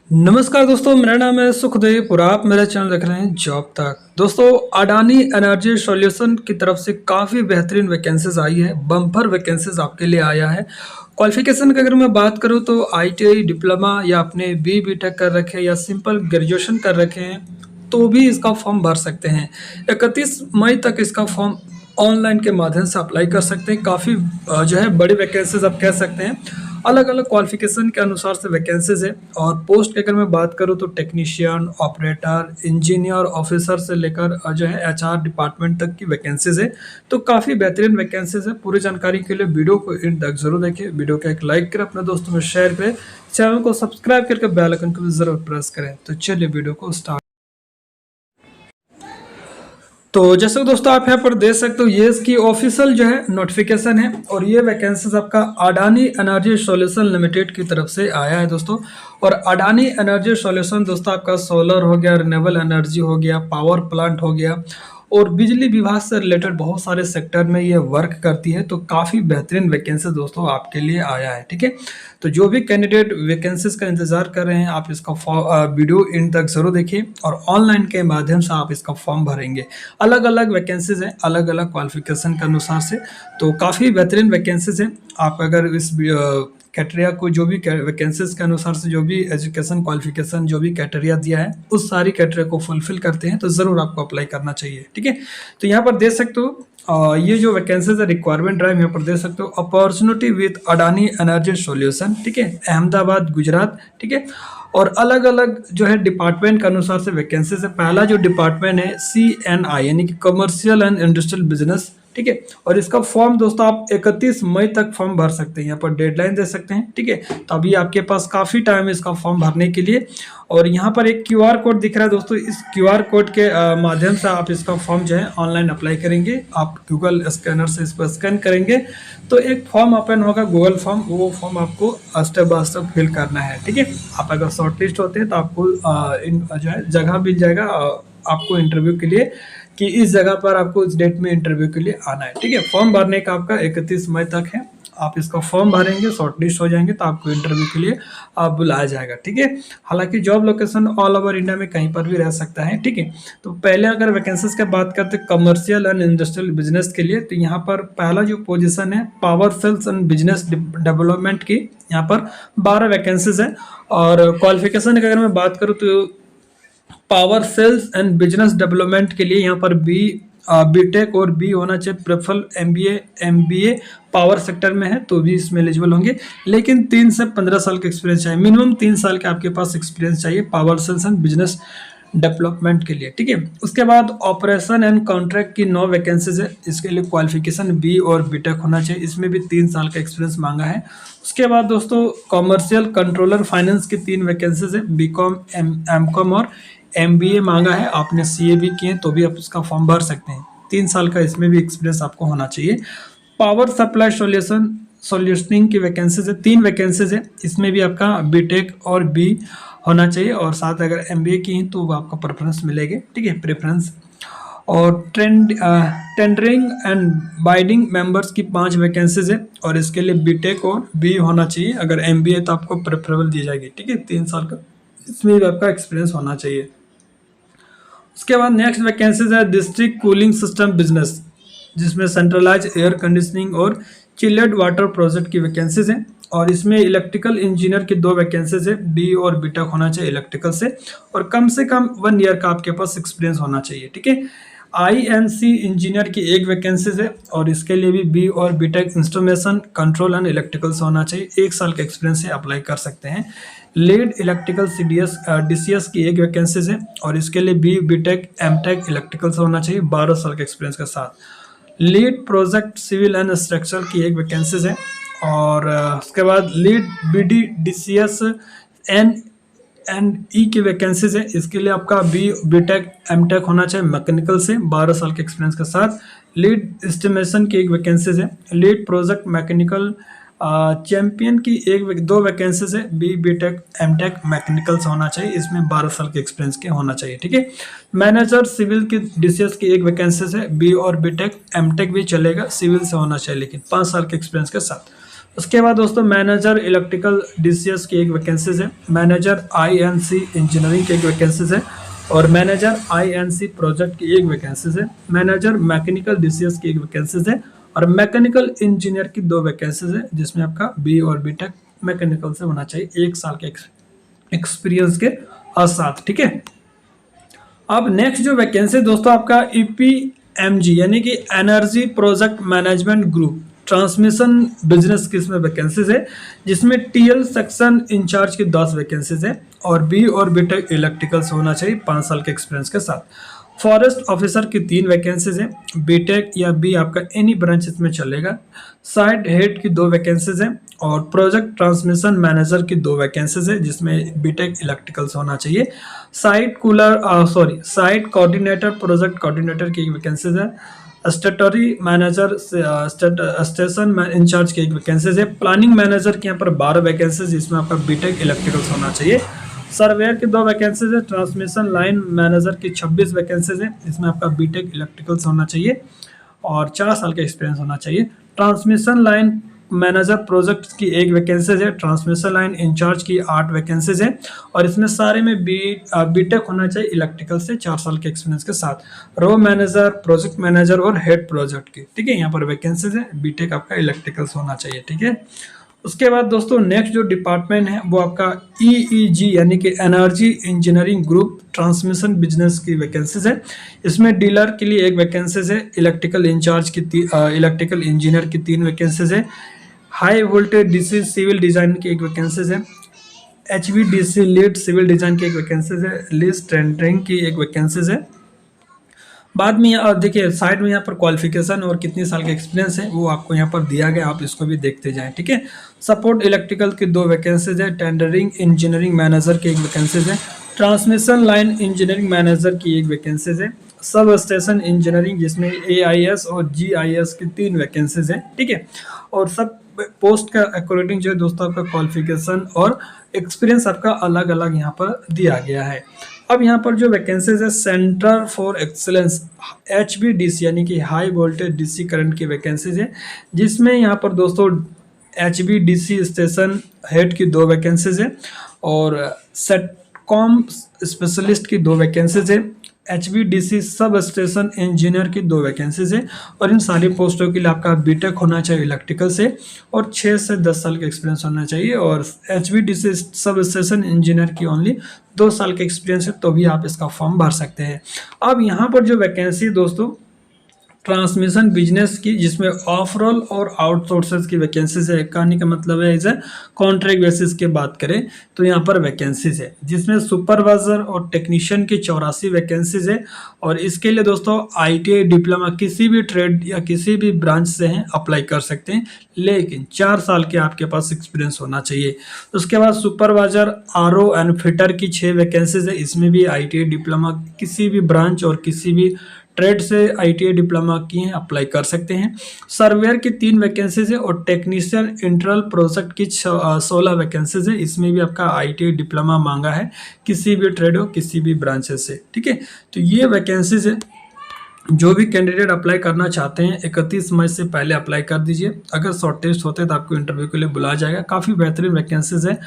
नमस्कार दोस्तों, मेरा नाम है सुखदेव और आप मेरा चैनल देख रहे हैं जॉब तक। दोस्तों, अडानी एनर्जी सॉल्यूशन की तरफ से काफ़ी बेहतरीन वैकेंसीज आई है, बम्पर वैकेंसीज आपके लिए आया है। क्वालिफिकेशन की अगर मैं बात करूं तो आईटीआई डिप्लोमा या आपने बी टेक कर रखे हैं या सिंपल ग्रेजुएशन कर रखे हैं तो भी इसका फॉर्म भर सकते हैं। 31 मई तक इसका फॉर्म ऑनलाइन के माध्यम से अप्लाई कर सकते हैं। काफ़ी जो है बड़ी वैकेंसीज आप कह सकते हैं। अलग अलग क्वालिफिकेशन के अनुसार से वैकेंसीज है। और पोस्ट की अगर मैं बात करूं तो टेक्नीशियन, ऑपरेटर, इंजीनियर, ऑफिसर से लेकर जो है एचआर डिपार्टमेंट तक की वैकेंसीज है। तो काफ़ी बेहतरीन वैकेंसीज है। पूरी जानकारी के लिए वीडियो को इन तक जरूर देखिए। वीडियो को एक लाइक करें, अपने दोस्तों में शेयर करें, चैनल को सब्सक्राइब करके बेल आइकन को भी जरूर प्रेस करें। तो चलिए वीडियो को स्टार्ट। तो जैसे कि दोस्तों आप यहाँ पर देख सकते हो, ये इसकी ऑफिशियल जो है नोटिफिकेशन है और ये वैकेंसीज आपका अडानी एनर्जी सॉल्यूशन लिमिटेड की तरफ से आया है दोस्तों। और अडानी एनर्जी सॉल्यूशन दोस्तों आपका सोलर हो गया, रिन्यूएबल एनर्जी हो गया, पावर प्लांट हो गया और बिजली विभाग से रिलेटेड बहुत सारे सेक्टर में ये वर्क करती है। तो काफ़ी बेहतरीन वैकेंसी दोस्तों आपके लिए आया है। ठीक है, तो जो भी कैंडिडेट वैकेंसीज का इंतजार कर रहे हैं, आप इसका वीडियो इन तक जरूर देखिए और ऑनलाइन के माध्यम से आप इसका फॉर्म भरेंगे। अलग अलग वैकेंसीज हैं, अलग अलग क्वालिफिकेशन के अनुसार से। तो काफ़ी बेहतरीन वैकेंसीज हैं। आप अगर इस कैटेरिया को जो भी वैकेंसीज के अनुसार से जो भी एजुकेशन क्वालिफिकेशन जो भी कैटेरिया दिया है उस सारी कैटेरिया को फुलफिल करते हैं तो ज़रूर आपको अप्लाई करना चाहिए। ठीक है, तो यहाँ पर देख सकते हो ये जो वैकेंसीज है, रिक्वायरमेंट ड्राइव यहाँ पर देख सकते हो, opportunity with Adani energy solution. ठीक है, अहमदाबाद गुजरात। ठीक है, और अलग अलग जो है डिपार्टमेंट के अनुसार से वैकेंसीज है। पहला जो डिपार्टमेंट है CNI यानी कि कमर्शियल एंड इंडस्ट्रियल बिजनेस। ठीक है, और इसका फॉर्म दोस्तों आप 31 मई तक फॉर्म भर सकते हैं। यहाँ पर डेडलाइन दे सकते हैं। ठीक है, तो अभी आपके पास काफ़ी टाइम है इसका फॉर्म भरने के लिए। और यहाँ पर एक QR कोड दिख रहा है दोस्तों, इस QR कोड के माध्यम से आप इसका फॉर्म जो है ऑनलाइन अप्लाई करेंगे। आप गूगल स्कैनर से इसको स्कैन करेंगे तो एक फॉर्म ओपन होगा, गूगल फॉर्म। वो फॉर्म आपको स्टेप बाय स्टेप फिल करना है। ठीक है, आप अगर शॉर्ट लिस्ट होते हैं तो आपको जो है जगह मिल जाएगा आपको इंटरव्यू के लिए कि इस जगह पर आपको इस डेट में इंटरव्यू के लिए आना है। ठीक है, फॉर्म भरने का आपका 31 मई तक है। आप इसका फॉर्म भरेंगे, शॉर्ट लिस्ट हो जाएंगे तो आपको इंटरव्यू के लिए बुलाया जाएगा। ठीक है, हालांकि job location all over India में कहीं पर भी रह सकता है। ठीक है, तो पहले अगर वैकेंसीज की बात करते हैं कमर्शियल एंड इंडस्ट्रियल बिजनेस के लिए, तो यहाँ पर पहला जो पोजीशन है power sales and business development की, यहाँ पर 12 वैकेंसीज है। और क्वालिफिकेशन की अगर मैं बात करूँ तो power sales and business development के लिए यहाँ पर बीटेक और बी होना चाहिए, प्रेफर एमबीए पावर सेक्टर में है तो भी इसमें एलिजिबल होंगे। लेकिन 3 से 15 साल का एक्सपीरियंस चाहिए, मिनिमम 3 साल के आपके पास एक्सपीरियंस चाहिए power sales and business development के लिए। ठीक है, उसके बाद ऑपरेशन एंड कॉन्ट्रैक्ट की 9 वैकेंसीज है। इसके लिए क्वालिफिकेशन बी और बीटेक होना चाहिए, इसमें भी 3 साल का एक्सपीरियंस मांगा है। उसके बाद दोस्तों कॉमर्शियल कंट्रोलर फाइनेंस की 3 वैकेंसीज है, बीकॉम एमकॉम और MBA मांगा है। आपने CA भी किए तो भी आप उसका फॉर्म भर सकते हैं। 3 साल का इसमें भी एक्सपीरियंस आपको होना चाहिए। पावर सप्लाई सॉल्यूशनिंग की वैकेंसीज है, 3 वैकेंसीज है। इसमें भी आपका बीटेक और बी होना चाहिए और साथ अगर MBA की हैं तो वो आपको प्रेफरेंस मिलेगी। ठीक है, प्रेफरेंस। और टेंडरिंग एंड बाइडिंग मेंबर्स की 5 वैकेंसीज है और इसके लिए बीटेक और बी होना चाहिए। अगर MBA तो आपको प्रेफरेबल दी जाएगी। ठीक है, 3 साल का इसमें भी आपका एक्सपीरियंस होना चाहिए। उसके बाद नेक्स्ट वैकेंसीज है डिस्ट्रिक्ट कूलिंग सिस्टम बिजनेस, जिसमें सेंट्रलाइज एयर कंडीशनिंग और चिल्ड वाटर प्रोजेक्ट की वैकेंसीज हैं। और इसमें इलेक्ट्रिकल इंजीनियर की 2 वैकेंसीज है, बी और बीटेक होना चाहिए इलेक्ट्रिकल से और कम 1 ईयर का आपके पास एक्सपीरियंस होना चाहिए। ठीक है, INC इंजीनियर की 1 वैकेंसीज है और इसके लिए भी बी और B Tech instrumentation control and electrical से होना चाहिए। 1 साल का एक्सपीरियंस से अप्लाई कर सकते हैं। लीड इलेक्ट्रिकल DCS की 1 वैकेंसीज है और इसके लिए बी बीटेक एमटेक इलेक्ट्रिकल से होना चाहिए 12 साल के एक्सपीरियंस के साथ। Lead project civil and structure की 1 वैकेंसीज है और उसके बाद लीड BD DCS NE की वैकेंसीज है। इसके लिए आपका बी बीटेक एमटेक होना चाहिए मैकेनिकल से 12 साल के एक्सपीरियंस के साथ। लीड एस्टिमेशन की 1 वैकेंसीज है। लीड प्रोजेक्ट मैकेनिकल चैंपियन की 2 वैकेंसीज है, बी बीटेक एमटेक मैकेनिकल से होना चाहिए, इसमें 12 साल के एक्सपीरियंस के होना चाहिए। ठीक है, मैनेजर सिविल की DCS की 1 वैकेंसीज है, बी और बीटेक एमटेक भी चलेगा, सिविल से होना चाहिए लेकिन 5 साल के एक्सपीरियंस के साथ। उसके बाद दोस्तों मैनेजर इलेक्ट्रिकल डीसीएस की एक वैकेंसीज है, मैनेजर आईएनसी इंजीनियरिंग की एक वैकेंसीज है, और मैनेजर आईएनसी प्रोजेक्ट की एक वैकेंसीज है, मैनेजर मैकेनिकल डीसीएस की एक वैकेंसीज है, और मैकेनिकल इंजीनियर की 2 वैकेंसीज है, जिसमें आपका बी और बीटेक मैकेनिकल से होना चाहिए 1 साल के एक्सपीरियंस के साथ। ठीक है, अब नेक्स्ट जो वैकेंसी दोस्तों आपका ईपीएमजी यानी कि energy project management group transmission business की इसमें वैकेंसीज है, जिसमें टीएल सेक्शन इंचार्ज की 10 वैकेंसीज है, और बी और बीटेक इलेक्ट्रिकल से होना चाहिए 5 साल के एक्सपीरियंस के साथ। फॉरेस्ट ऑफिसर की 3 वैकेंसीज है, बीटेक या बी आपका एनी ब्रांच इसमें चलेगा। साइट हेड की 2 वैकेंसीज है, और प्रोजेक्ट ट्रांसमिशन मैनेजर की 2 वैकेंसीज है, जिसमें बीटेक इलेक्ट्रिकल से होना चाहिए। साइट कोऑर्डिनेटर प्रोजेक्ट कोऑर्डिनेटर की एक वैकेंसीज है, स्टेटरी मैनेजर स्टेशन इंचार्ज की एक वैकेंसीज है, प्लानिंग मैनेजर के यहाँ पर 12 वैकेंसीज, जिसमें आपका बीटेक इलेक्ट्रिकल होना चाहिए। सर्वेयर की 2 वैकेंसीज है, ट्रांसमिशन लाइन मैनेजर की 26 वैकेंसीज है, इसमें आपका बीटेक इलेक्ट्रिकल होना चाहिए और 4 साल का एक्सपीरियंस होना चाहिए। ट्रांसमिशन लाइन मैनेजर प्रोजेक्ट की 1 वैकेंसीज है, ट्रांसमिशन लाइन इंचार्ज की 8 वैकेंसीज है, और इसमें सारे में बीटेक होना चाहिए इलेक्ट्रिकल से 4 साल के एक्सपीरियंस के साथ। रो मैनेजर, प्रोजेक्ट मैनेजर और हेड प्रोजेक्ट की, ठीक है, यहाँ पर वैकेंसीज है, बीटेक आपका इलेक्ट्रिकल से होना चाहिए। ठीक है, उसके बाद दोस्तों नेक्स्ट जो डिपार्टमेंट है वो आपका ईईजी यानी कि energy engineering group transmission business की वैकेंसीज है। इसमें डीलर के लिए 1 वैकेंसीज है, इलेक्ट्रिकल इंचार्ज की इलेक्ट्रिकल इंजीनियर की 3 वैकेंसीज है, high voltage DC civil design की 1 वैकेंसीज है, एचवीडीसी लीड सिविल डिजाइन की 1 वैकेंसीज है, लिस्ट टेंडरिंग की 1 वैकेंसीज है। बाद में यहाँ देखिए साइड में यहाँ पर क्वालिफिकेशन और कितनी साल का एक्सपीरियंस है वो आपको यहाँ पर दिया गया, आप इसको भी देखते जाएं। ठीक है, सपोर्ट इलेक्ट्रिकल की 2 वैकेंसीज है, टेंडरिंग इंजीनियरिंग मैनेजर की 1 वैकेंसीज है, ट्रांसमिशन लाइन इंजीनियरिंग मैनेजर की 1 वैकेंसीज है, सब स्टेशन इंजीनियरिंग जिसमें एआईएस और जीआईएस की 3 वैकेंसीज है। ठीक है, और सब पोस्ट का अकॉर्डिंग जो है दोस्तों आपका क्वालिफिकेशन और एक्सपीरियंस आपका अलग अलग यहाँ पर दिया गया है। अब यहाँ पर जो वैकेंसीज है सेंटर फॉर एक्सीलेंस HVDC यानी कि हाई वोल्टेज डीसी करंट की वैकेंसीज है, जिसमें यहाँ पर दोस्तों HVDC स्टेशन हेड की 2 वैकेंसीज है, और सेटकॉम स्पेशलिस्ट की 2 वैकेंसीज है, HVDC सब स्टेशन इंजीनियर की 2 वैकेंसीज है, और इन सारी पोस्टों के लिए आपका बीटेक होना चाहिए इलेक्ट्रिकल से और 6 से 10 साल का एक्सपीरियंस होना चाहिए, और HVDC सब स्टेशन इंजीनियर की ओनली 2 साल का एक्सपीरियंस है, तो भी आप इसका फॉर्म भर सकते हैं। अब यहाँ पर जो वैकेंसी दोस्तों ट्रांसमिशन बिजनेस की, जिसमें ऑफ रोल और आउटसोर्सेज की वैकेंसीज है, कहने का मतलब है इसे कॉन्ट्रैक्ट बेसिस की बात करें तो यहाँ पर वैकेंसीज है, जिसमें सुपरवाइजर और टेक्नीशियन की 84 वैकेंसीज है, और इसके लिए दोस्तों ITI डिप्लोमा किसी भी ट्रेड या किसी भी ब्रांच से हैं अप्लाई कर सकते हैं, लेकिन 4 साल के आपके पास एक्सपीरियंस होना चाहिए। उसके बाद सुपरवाइजर RO एंड फिटर की 6 वैकेंसीज है, इसमें भी ITI डिप्लोमा किसी भी ब्रांच और किसी भी ट्रेड से ITI डिप्लोमा किए हैं अप्लाई कर सकते हैं। सर्वेयर की 3 वैकेंसीज है, और टेक्नीशियन इंटरनल प्रोजेक्ट की 16 वैकेंसीज है, इसमें भी आपका ITI डिप्लोमा मांगा है किसी भी ट्रेड हो किसी भी ब्रांचेस से। ठीक है, तो ये वैकेंसीज है, जो भी कैंडिडेट अप्लाई करना चाहते हैं 31 मई से पहले अप्लाई कर दीजिए। अगर शॉर्ट टेस्ट होते हैं तो आपको इंटरव्यू के लिए बुलाया जाएगा। काफ़ी बेहतरीन वैकेंसीज है,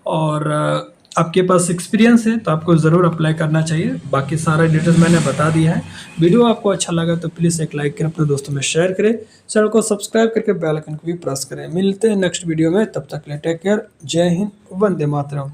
और आपके पास एक्सपीरियंस है तो आपको ज़रूर अप्लाई करना चाहिए। बाकी सारा डिटेल्स मैंने बता दिया है। वीडियो आपको अच्छा लगा तो प्लीज़ एक लाइक करें, अपने दोस्तों में शेयर करें, चैनल को सब्सक्राइब करके बेल आइकन को भी प्रेस करें। मिलते हैं नेक्स्ट वीडियो में, तब तक के लिए टेक केयर। जय हिंद, वंदे मातरम।